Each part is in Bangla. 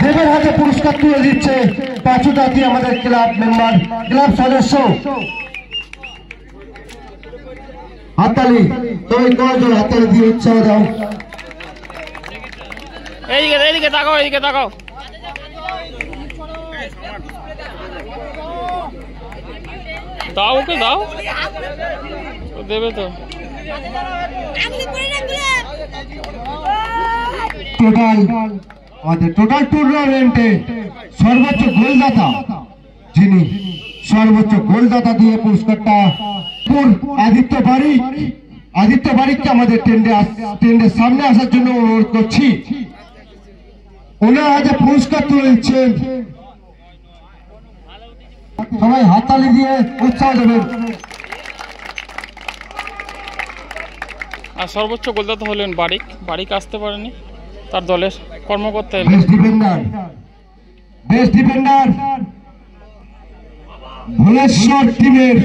দেবের হাতে পুরস্কার তুলে দিচ্ছে পাঁচু জাতি আমাদের ক্লাব মেম্বার ক্লাব সদস্য হাততালি তুমি কয়জন হাততালি দিয়ে উৎসাহ দাও এইদিকে তাকাও এইদিকে তাকাও দাও ওকে দাও দেবে তো টোটাল টুর্নামেন্টে সর্বোচ্চ গোলদাতা যিনি সর্বোচ্চ গোলদাতা দিয়ে পুরস্কারটা আদিত্য বারিককে আমাদের টেন্ডের সামনে আসার জন্য অনুরোধ করছি ওনার হাতে পুরস্কার তুলে দিচ্ছেন সবাই হাততালি দিয়ে উৎসাহ দেবেন আর সর্বোচ্চ গোলদাতা হলেন বারিক আসতে পারেনি তার দলের কর্মকর্তা বেস্ট ডিফেন্ডার ভুলেশ্বর টিমের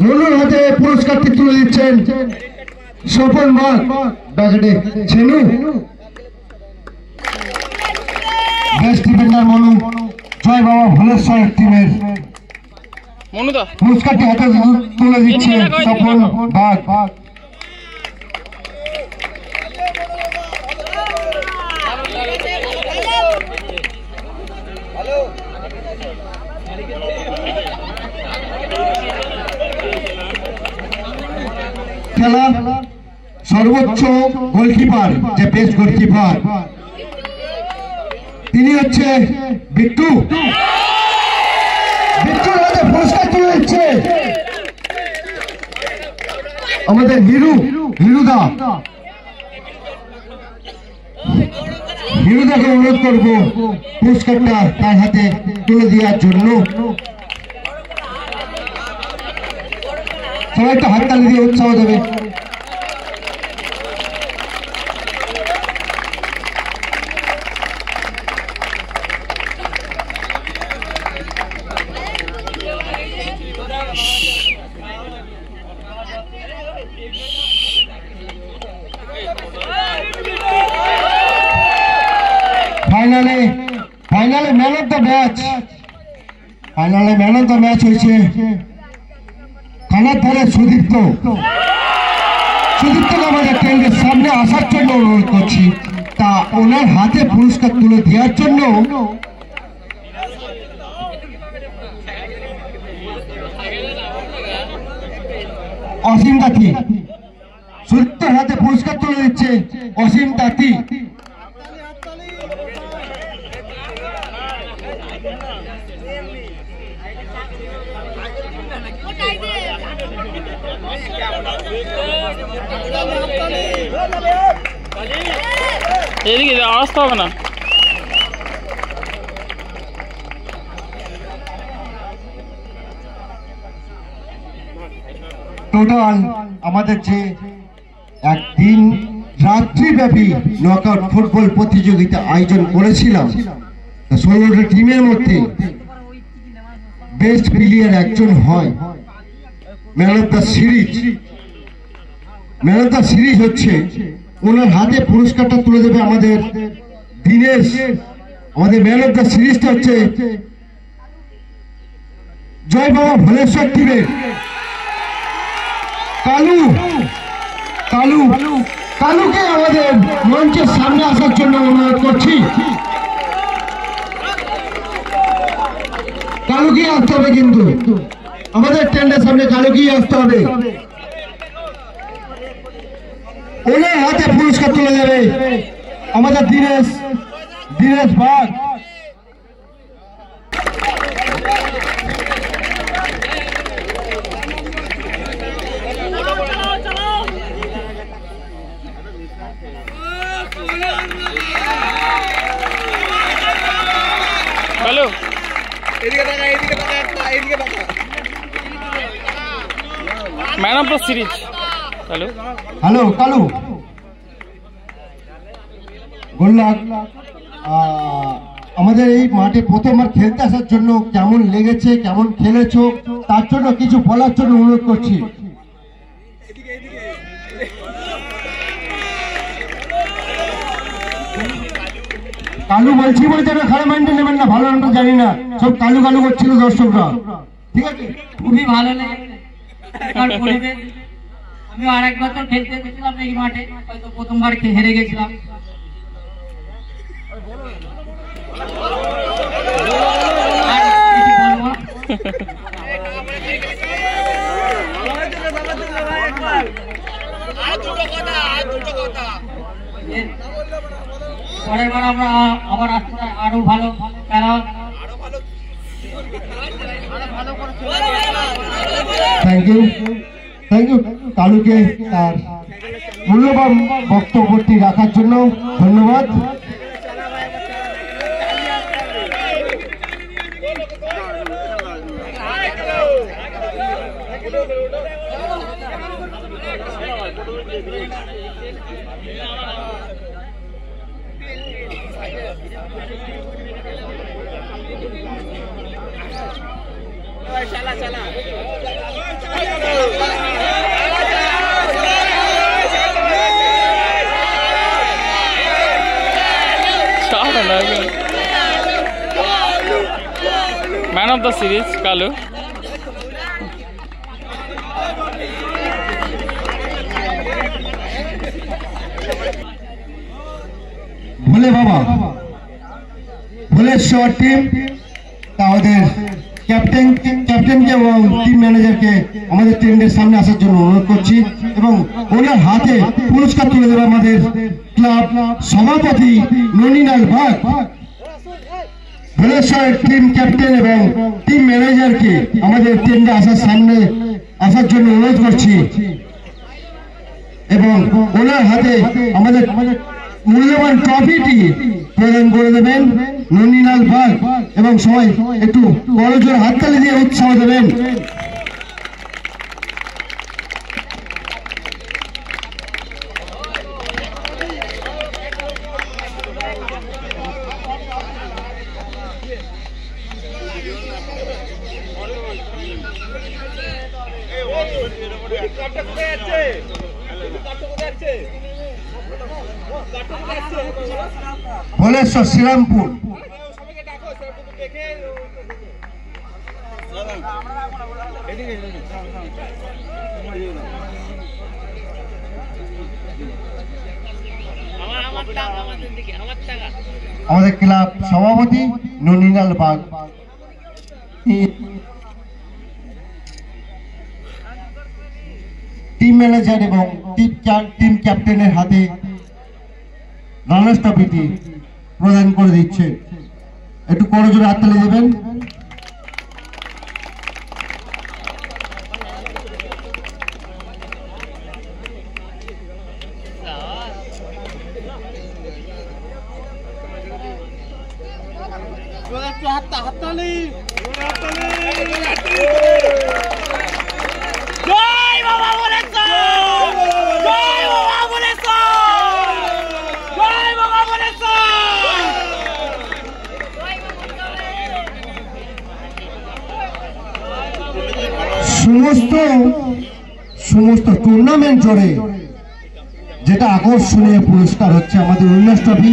মনুর হাতে পুরস্কারটি তুলে দিচ্ছেন স্বপন ব্যাকেটে ছেনু বেস্ট ডিফেন্ডার মনু জয় বাবা ভুলেশ্বর টিমের পুরস্কারটি হাতে তুলে দিচ্ছে স্বপন বাঘ খেলা সর্বোচ্চ গোলকিপার যে বেস্ট গোলকিপার তিনি হচ্ছে বিট্টুর হাতে পুরস্কার তুলে দিচ্ছে আমাদের হিরুদাকে অনুরোধ করবো পুরস্কারটা তার হাতে তুলে দেওয়ার জন্য সবাই একটা হাততালি দিয়ে উৎসাহ দেবে ফাইনালে ম্যান অফ দ্য ম্যাচ হয়েছে কানারধারের সুদীপ্তকে আমাদের টেন্ডের সামনে আসার জন্য অনুরোধ করছি তা ওনার হাতে পুরস্কার তুলে দেওয়ার জন্য অসীম তাঁতি সুদীপ্তর হাতে পুরস্কার তুলে দিচ্ছে অসীম তাঁতি এদিকে আসতে হবে না টোটাল আমাদের যে একদিন রাত্রিব্যাপী নকআউট ফুটবল প্রতিযোগিতা আয়োজন করেছিলাম 16টা টিমের মধ্যে বেস্ট প্লেয়ার একজন হয় ম্যান অফ দ্য সিরিজ হচ্ছে ওনার হাতে পুরস্কারটা তুলে দেবে আমাদের দীনেশ আমাদের ম্যান অফ দ্য সিরিজটা হচ্ছে জয় বাবা ভুলেশ্বর টিমের কালুকে আমাদের মঞ্চের সামনে আসার জন্য অনুরোধ করছি কালুকে আসতে হবে কিন্তু আমাদের টেন্ডের সামনে কালুকে আসতে হবে ওনার হাতে পুরস্কার তুলে দেবে আমাদের Dinesh Bag hello man of the series hello Kalu গোল্লাক আমাদের এই মাঠে প্রথমবার খেলতে আসার জন্য কেমন লেগেছে কেমন খেলেছো তার জন্য কিছু বলার জন্য অনুরোধ করছি কালু বলছি বলে যেন খারাপ মাইন্ডে নেবেন না, ভালো আমরা জানি না, সব কালু কালু করছিল দর্শকরা, ঠিক আছে? খুবই ভালো লাগে আমি আরেকবার তো খেলতে গেছিলাম এই মাঠে, হয়তো প্রথমবার হেরে গেছিলাম। পরের বার আমরা আবার আসতে আরো ভালো খেলা। থ্যাংক ইউ কালুকে তার মূল্যবান বক্তব্যটি রাখার জন্য ধন্যবাদ। Man of the series Kalu. Bhole Baba Bholeshwar team তাদের ক্যাপ্টেনকে এবং টিম ম্যানেজারকে আমাদের টেন্ডের সামনে আসার জন্য অনুরোধ করছি এবং ওনার হাতে পুরস্কার তুলে দেবে আমাদের ক্লাব সভাপতি ননিলাল বাগ। ভোলেশ্বর টিম ক্যাপ্টেন এবং টিম ম্যানেজারকে আমাদের টেন্ডে সামনে আসার জন্য অনুরোধ করছি এবং ওনার হাতে আমাদের মূল্যবান ট্রফিটি প্রদান করে দেবেন ননিলাল বাগ এবং সবাই একটু বড় জোর হাততালি দিয়ে উৎসাহ দেবেন। ভোলেশ্বর শ্রীরামপুর আমাদের ক্লাব সভাপতি ননিলাল বাগ। টিম ম্যানেজার এবং টিম ক্যাপ্টেনের হাতে রানার্স ট্রফিটি প্রদান করে দিচ্ছে, একটু করজোরে হাততালি দেবেন। হাততালি সমস্ত টুর্নামেন্ট জুড়ে যেটা আকর্ষণীয় পুরস্কার হচ্ছে আমাদের উইনার্স ট্রফি।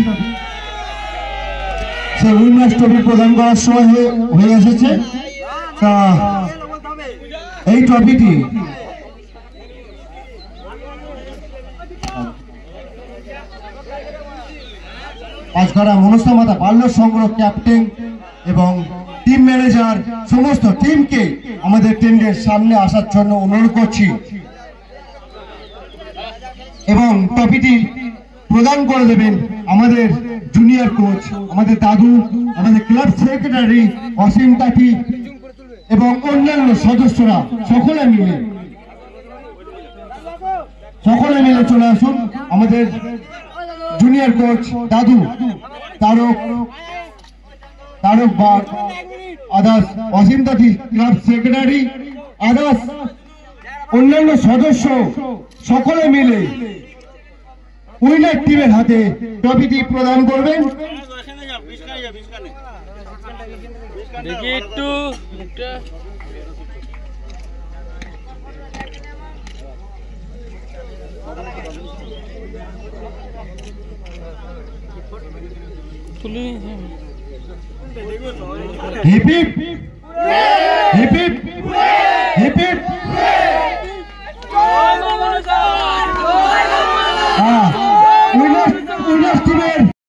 সেই উইনার্স ট্রফি প্রদান করার সময় হয়ে এসেছে। তা এই ট্রফিটি আজকারা মনসা মাতা বাল্য সংগ্রহ ক্যাপ্টেন এবং টিম ম্যানেজার সমস্ত টিমকে আমাদের টেন্ডের সামনে আসার জন্য অনুরোধ করছি এবং ট্রফিটি প্রদান করে দেবেন আমাদের জুনিয়র কোচ, আমাদের দাদু, আমাদের ক্লাব সেক্রেটারি অসীম কাঠি এবং অন্যান্য সদস্যরা সকলে মিলে চলে আসুন। আমাদের জুনিয়র কোচ দাদু তারক বাগ, আদার্স অসীম কাঠি ক্লাব সেক্রেটারি, আদার্স অন্যান্য সদস্য সকলে মিলে উইনার টিমের হাতে ট্রফিটি প্রদান করবেন। দেখি একটু তুলে নিয়েছে। Hip hip